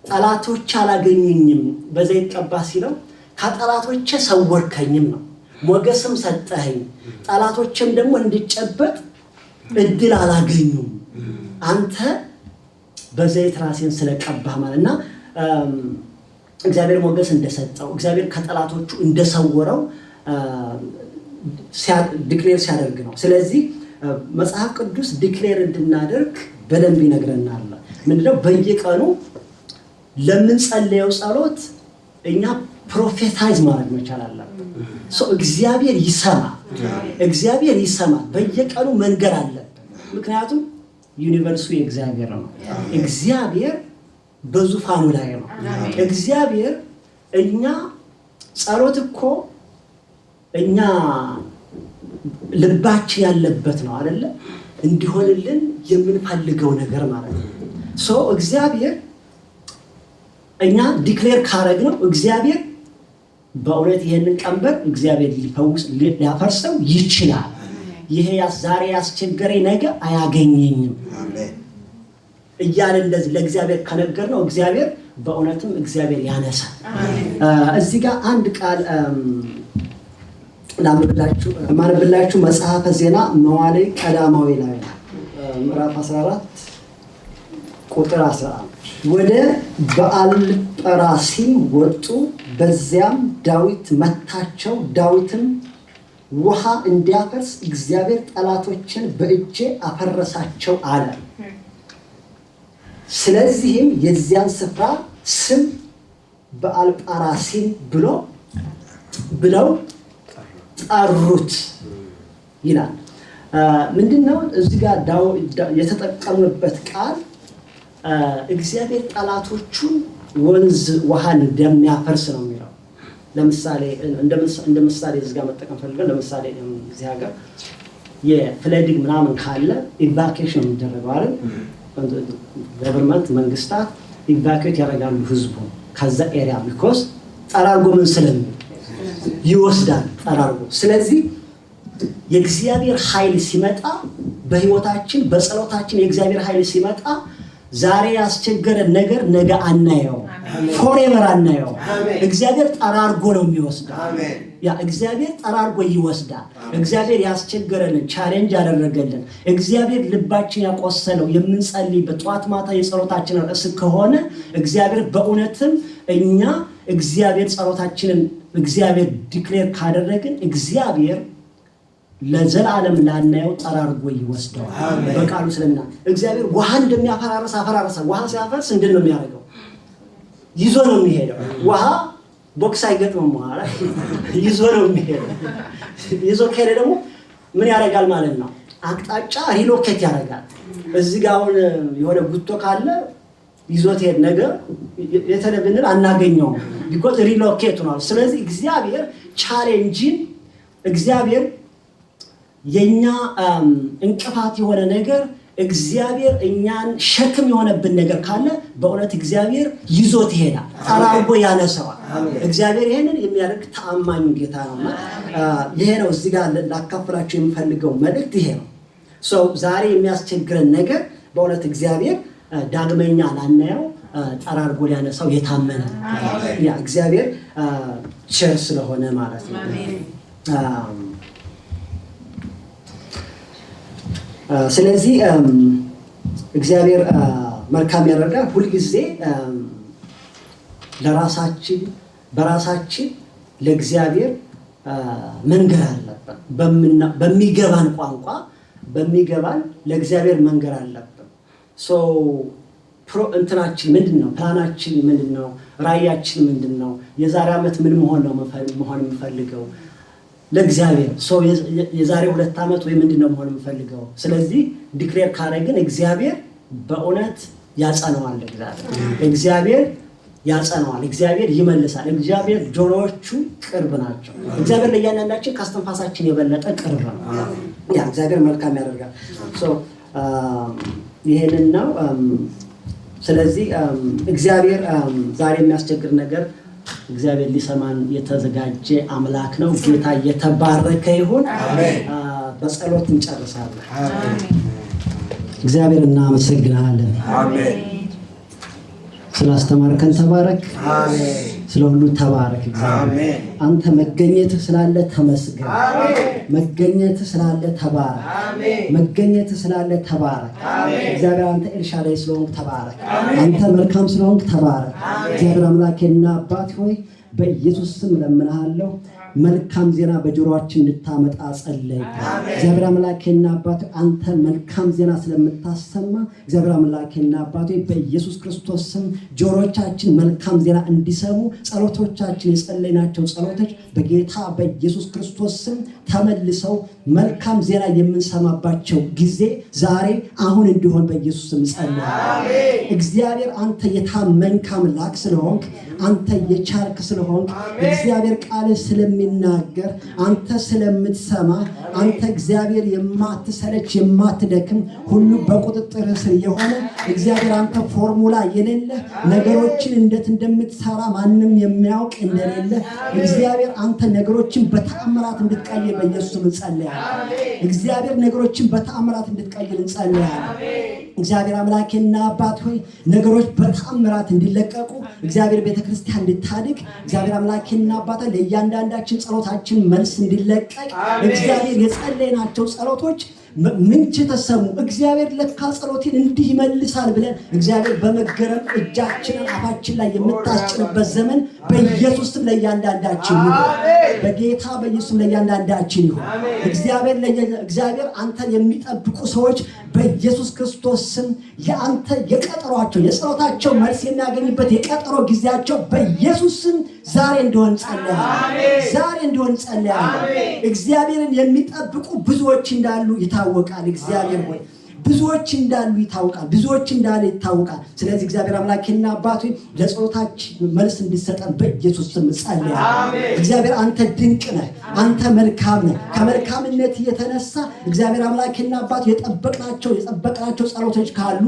ጠላቶች አላገኙኝም በዘይት ቀባ ሲለው ከጠላቶቼ ሰወርከኝም ነው። ሞገስም ሰጠኸኝ፣ ጠላቶችም ደግሞ እንዲጨበጥ እድል አላገኙም አንተ በዘይት ራሴን ስለቀባህ ማለትና እግዚአብሔር ሞገስ እንደሰጠው እግዚአብሔር ከጠላቶቹ እንደሰወረው ዲክሌር ሲያደርግ ነው። ስለዚህ መጽሐፍ ቅዱስ ዲክሌር እንድናደርግ በደንብ ይነግረናል። ምንድነው? በየቀኑ ለምንጸልየው ጸሎት እኛ ፕሮፌታይዝ ማድረግ መቻል አለብን። እግዚአብሔር ይሰማል። በየቀኑ መንገር አለብን። ምክንያቱም ዩኒቨርሱ የእግዚአብሔር ነው። እግዚአብሔር በዙፋኑ ላይ ነው። እግዚአብሔር እኛ ጸሎት እኮ እኛ ልባችን ያለበት ነው አይደለ? እንዲሆንልን የምንፈልገው ነገር ማለት ነው። እግዚአብሔር እኛ ዲክሌር ካረግነው እግዚአብሔር በእውነት ይሄንን ቀንበር እግዚአብሔር ሊያፈርሰው ይችላል። ይሄ ዛሬ ያስቸገረኝ ነገር አያገኘኝም እያለ እንደዚህ ለእግዚአብሔር ከነገርነው እግዚአብሔር በእውነትም እግዚአብሔር ያነሳል። እዚህ ጋር አንድ ቃል ማንብላችሁ መጽሐፈ ዜና መዋዕል ቀዳማዊ ላይ ምዕራፍ 14 ቁጥር 11 ወደ በአልጰራሲም ወጡ፣ በዚያም ዳዊት መታቸው። ዳዊትም ውሃ እንዲያፈርስ እግዚአብሔር ጠላቶችን በእጄ አፈረሳቸው አለ። ስለዚህም የዚያን ስፍራ ስም በአልጰራሲም ብለው ጠሩት ይላል። ምንድነው እዚህ ጋር የተጠቀሙበት ቃል? እግዚአብሔር ጠላቶቹን ወንዝ ውሃን እንደሚያፈርስ ነው የሚለው። ለምሳሌ እንደ ምሳሌ እዚህ ጋር መጠቀም ፈልገን፣ ለምሳሌ እዚህ ሀገር የፍለዲንግ ምናምን ካለ ኢቫኩዌሽን የሚደረገው አይደል? ገቨርንመንት መንግስታት ኢቫኩዌት ያደርጋሉ ህዝቡ ከዛ ኤሪያ ቢኮዝ ጠራርጎ ምን ስለሚል ይወስዳል ጠራርጎ። ስለዚህ የእግዚአብሔር ኃይል ሲመጣ በህይወታችን በጸሎታችን የእግዚአብሔር ኃይል ሲመጣ ዛሬ ያስቸገረን ነገር ነገ አናየው፣ ፎሬቨር አናየው። እግዚአብሔር ጠራርጎ ነው የሚወስደው። እግዚአብሔር ጠራርጎ ይወስዳል። እግዚአብሔር ያስቸገረንን ቻሌንጅ ያደረገልን እግዚአብሔር ልባችን ያቆሰለው የምንጸልይበት ጠዋት ማታ የጸሎታችን ርዕስ ከሆነ እግዚአብሔር በእውነትም እኛ እግዚአብሔር ጸሎታችንን እግዚአብሔር ዲክሌር ካደረግን እግዚአብሔር ለዘላለም ላናየው ጠራርጎ ይወስደዋል። በቃሉ ስለምና እግዚአብሔር ውሃ እንደሚያፈራርስ አፈራረሰ። ውሃ ሲያፈርስ እንዴት ነው የሚያደርገው? ይዞ ነው የሚሄደው። ውሃ ቦክስ አይገጥምም፣ ማለት ይዞ ነው የሚሄደው። ይዞ ከሄደ ደግሞ ምን ያደርጋል ማለት ነው? አቅጣጫ ሪሎኬት ያደርጋል። እዚህ ጋር አሁን የሆነ ጉቶ ካለ ይዞት ሄድ ነገር የተለብንን አናገኘውም፣ ቢኮዝ ሪሎኬት ሆኗል። ስለዚህ እግዚአብሔር ቻሌንጅን እግዚአብሔር የኛ እንቅፋት የሆነ ነገር እግዚአብሔር እኛን ሸክም የሆነብን ነገር ካለ በእውነት እግዚአብሔር ይዞት ይሄዳል፣ ጠራርጎ ያነሳዋል። እግዚአብሔር ይሄንን የሚያደርግ ተአማኝ ጌታ ነውና ይሄ ነው እዚህ ጋር ላካፍላችሁ የምፈልገው መልእክት ይሄ ነው። ዛሬ የሚያስቸግረን ነገር በእውነት እግዚአብሔር ዳግመኛ ላናየው ጠራርጎ ሊያነሳው የታመነ ያ እግዚአብሔር ቸር ስለሆነ ማለት ነው። ስለዚህ እግዚአብሔር መልካም ያደርጋል። ሁልጊዜ በራሳችን ለእግዚአብሔር መንገር አለብን። በሚገባን ቋንቋ በሚገባን ለእግዚአብሔር መንገር አለብን። እንትናችን ምንድነው? ፕላናችን ምንድነው? ራእያችን ምንድነው? የዛሬ ዓመት ምን መሆን የምፈልገው ለእግዚአብሔር የዛሬ 2 ዓመት ወይ ምንድነው መሆን የምፈልገው? ስለዚህ ዲክሌር ካረግን እግዚአብሔር በእውነት ያጸናዋል። እግዚአብሔር ያጸናዋል። እግዚአብሔር ይመልሳል። እግዚአብሔር ጆሮዎቹ ቅርብ ናቸው። እግዚአብሔር ለእያንዳንዳችን ከአስተንፋሳችን የበለጠ ቅርብ ነው። ያ እግዚአብሔር መልካም ያደርጋል። ይሄንን ነው። ስለዚህ እግዚአብሔር ዛሬ የሚያስቸግር ነገር እግዚአብሔር ሊሰማን የተዘጋጀ አምላክ ነው። ጌታ የተባረከ ይሁን። በጸሎት እንጨርሳለን። እግዚአብሔር እናመሰግናለን። አሜን። ስላስተማርከን ተባረክ። አሜን። ስለሁሉ ተባረክ። እግዚአብሔር አንተ መገኘትህ ስላለ ተመስገን። አሜን። መገኘትህ ስላለ ተባረክ። አሜን። መገኘትህ ስላለ ተባረክ። አሜን። እግዚአብሔር አንተ ኤልሻዳይ ስለሆንክ ተባረክ። አሜን። አንተ መልካም ስለሆንክ ተባረክ። አሜን። እግዚአብሔር አምላኬና አባት ሆይ በኢየሱስ ስም ለምንሃለሁ። መልካም ዜና በጆሮአችን እንድታመጣ ጸለይ። እግዚአብሔር አምላኬና አባቴ አንተ መልካም ዜና ስለምታሰማ እግዚአብሔር አምላኬና አባቴ በኢየሱስ ክርስቶስ ስም ጆሮቻችን መልካም ዜና እንዲሰሙ ጸሎቶቻችን የጸለይናቸው ጸሎቶች በጌታ በኢየሱስ ክርስቶስ ስም ተመልሰው መልካም ዜና የምንሰማባቸው ጊዜ ዛሬ አሁን እንዲሆን በኢየሱስ ስም ጸልያለሁ። እግዚአብሔር አንተ የታመንክ አምላክ ስለሆንክ አንተ የቻልክ ስለሆንክ እግዚአብሔር ቃል ስለሚናገር አንተ ስለምትሰማ አንተ እግዚአብሔር የማትሰለች የማትደክም ሁሉ በቁጥጥር ስር የሆነ እግዚአብሔር አንተ ፎርሙላ የሌለ ነገሮችን እንዴት እንደምትሰራ ማንም የሚያውቅ እንደሌለ እግዚአብሔር አንተ ነገሮችን በተአምራት እንድትቀይር በኢየሱስ ስም ጸልያለሁ። እግዚአብሔር ነገሮችን በተአምራት እንድትቀይር ጸልያለሁ። እግዚአብሔር አምላኬና አባት ሆይ ነገሮች በተአምራት እንዲለቀቁ እግዚአብሔር ቤተክርስቲያን እንድታድግ እግዚአብሔር አምላኬና አባት ለእያንዳንዳችን ጸሎታችን መልስ እንዲለቀቅ እግዚአብሔር የጸለይናቸው ጸሎቶች ምንጭ ተሰሙ። እግዚአብሔር ለካ ጸሎቴን እንዲህ ይመልሳል ብለን እግዚአብሔር በመገረም እጃችንን አፋችን ላይ የምታስጭንበት ዘመን በኢየሱስ ስም ለእያንዳንዳችን ይሁን። በጌታ በኢየሱስ ስም ለእያንዳንዳችን ይሁን። እግዚአብሔር አንተን የሚጠብቁ ሰዎች በኢየሱስ ክርስቶስ ስም የአንተ የቀጠሯቸው የጸሎታቸው መልስ የሚያገኝበት የቀጠሮ ጊዜያቸው በኢየሱስ ስም ዛሬ እንዲሆን ጸልያለሁ። ዛሬ እንዲሆን ጸልያለሁ። እግዚአብሔርን የሚጠብቁ ብዙዎች እንዳሉ ይታወቃል። እግዚአብሔር ሆይ ብዙዎች እንዳሉ ይታወቃል። ብዙዎች እንዳሉ ይታወቃል። ስለዚህ እግዚአብሔር አምላኬና አባቴ ለጸሎታችን መልስ እንዲሰጠን በኢየሱስ ስም ጸልያለሁ። እግዚአብሔር አንተ ድንቅ ነህ። አንተ መልካም ነህ። ከመልካምነት የተነሳ እግዚአብሔር አምላኬና አባቴ የጠበቅናቸው ጸሎቶች ካሉ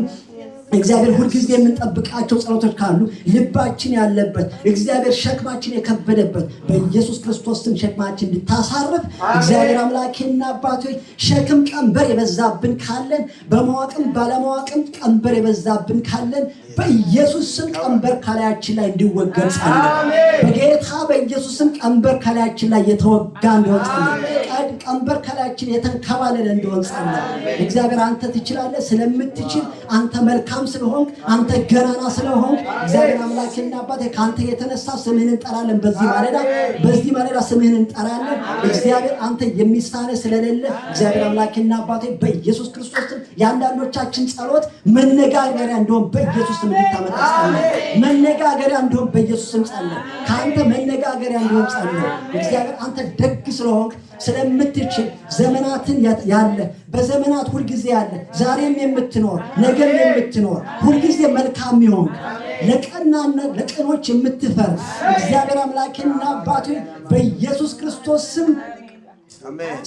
እግዚአብሔር ሁልጊዜ የምንጠብቃቸው ጸሎቶች ካሉ ልባችን ያለበት እግዚአብሔር ሸክማችን የከበደበት በኢየሱስ ክርስቶስ ስም ሸክማችን እንድታሳርፍ እግዚአብሔር አምላኬና አባቴ ሸክም ቀንበር የበዛብን ካለን በማወቅም ባለማወቅም ቀንበር የበዛብን ካለን በኢየሱስ ስም ቀንበር ከላያችን ላይ እንዲወገድ ጸልይ። በጌታ በኢየሱስ ስም ቀንበር ከላያችን ላይ የተወጋ እንዲሆን ጸልይ። ቀንበር ከላያችን የተንከባለለ እንዲሆን ጸልይ። እግዚአብሔር አንተ ትችላለህ። ስለምትችል አንተ መልካም ስለሆንክ አንተ ገናና ስለሆንክ እግዚአብሔር አምላኬና አባቴ ካንተ የተነሳ ስምህን እንጠራለን። በዚህ ማለዳ ስምህን እንጠራለን። እግዚአብሔር አንተ የሚሳነ ስለሌለ እግዚአብሔር አምላኬና አባቴ በኢየሱስ ክርስቶስ ስም የአንዳንዶቻችን ጸሎት መነጋገሪያ እንደሆን በኢየሱስ ስም እንድታመጣ ጸልይ። መነጋገሪያ እንደሆን በኢየሱስ ስም ጸልይ። ካንተ መነጋገሪያ እንደሆን ጸልይ። እግዚአብሔር አንተ ደግ ስለሆንክ ስለምትችል ዘመናትን ያለ በዘመናት ሁልጊዜ ያለ ዛሬም የምትኖር ነገም የምትኖር ሁልጊዜ መልካም ይሆን ለቀኖች የምትፈር እግዚአብሔር አምላኬና አባቴ በኢየሱስ ክርስቶስ ስም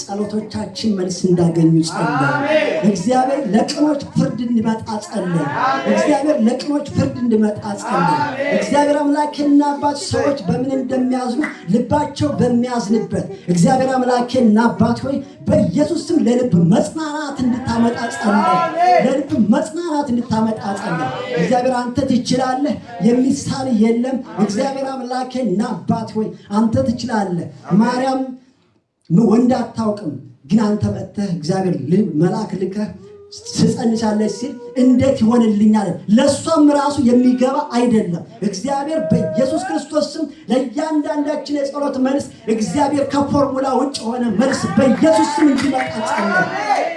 ጸሎቶቻችን መልስ እንዳገኙ ጸልይ። እግዚአብሔር ለቀኖች ፍርድ እንዲመጣ ጸልይ። እግዚአብሔር ለቀኖች ፍርድ እንዲመጣ ጸልይ። እግዚአብሔር አምላኬና አባት ሰዎች በምን እንደሚያዝኑ ልባቸው በሚያዝንበት እግዚአብሔር አምላኬና አባት ሆይ በኢየሱስ ስም ለልብ መጽናናት እንድታመጣ ጸልይ። ለልብ መጽናናት እንድታመጣ ጸልይ። እግዚአብሔር አንተ ትችላለህ። የሚሳን የለም። እግዚአብሔር አምላኬና አባት ሆይ አንተ ትችላለህ። ማርያም ወንድ አታውቅም፣ ግን አንተ መጥተህ እግዚአብሔር መልአክ ልከህ ትጸንሳለች ሲል እንዴት ይሆንልኛል? ለሷም ራሱ የሚገባ አይደለም። እግዚአብሔር በኢየሱስ ክርስቶስ ስም ለእያንዳንዳችን የጸሎት መልስ እግዚአብሔር ከፎርሙላ ውጭ ሆነ መልስ በኢየሱስ ስም እንዲመጣ ጸልይ።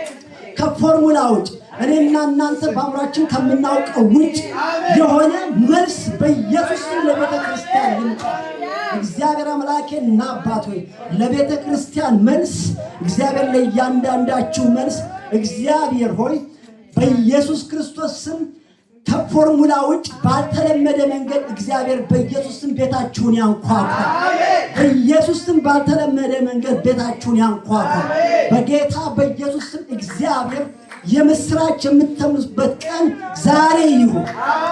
ከፎርሙላ ውጭ እኔና እናንተ በአእምሯችን ከምናውቀው ውጭ የሆነ መልስ በኢየሱስ ስም ለቤተ ክርስቲያን ይምጣ። እግዚአብሔር አምላኬና አባት ሆይ ለቤተ ክርስቲያን መልስ እግዚአብሔር ለእያንዳንዳችሁ መልስ እግዚአብሔር ሆይ በኢየሱስ ክርስቶስ ስም ከፎርሙላ ውጭ ባልተለመደ መንገድ እግዚአብሔር በኢየሱስ ስም ቤታችሁን ያንኳኳ። በኢየሱስ ስም ባልተለመደ መንገድ ቤታችሁን ያንኳኳ። በጌታ በኢየሱስ ስም እግዚአብሔር የምስራች የምትተምኑበት ቀን ዛሬ ይሁን።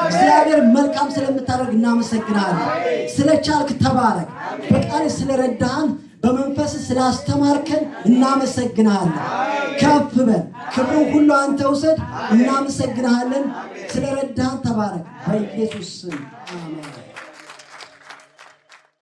እግዚአብሔር መልካም ስለምታደርግ እናመሰግናለን። ስለቻልክ ተባረክ። በቃል ስለረዳህን በመንፈስ ስላስተማርከን እናመሰግናለን። ከፍ በል፣ ክብሩን ሁሉ አንተ ውሰድ። እናመሰግናለን። ስለረዳህን ተባረክ። በኢየሱስ ስም አሜን።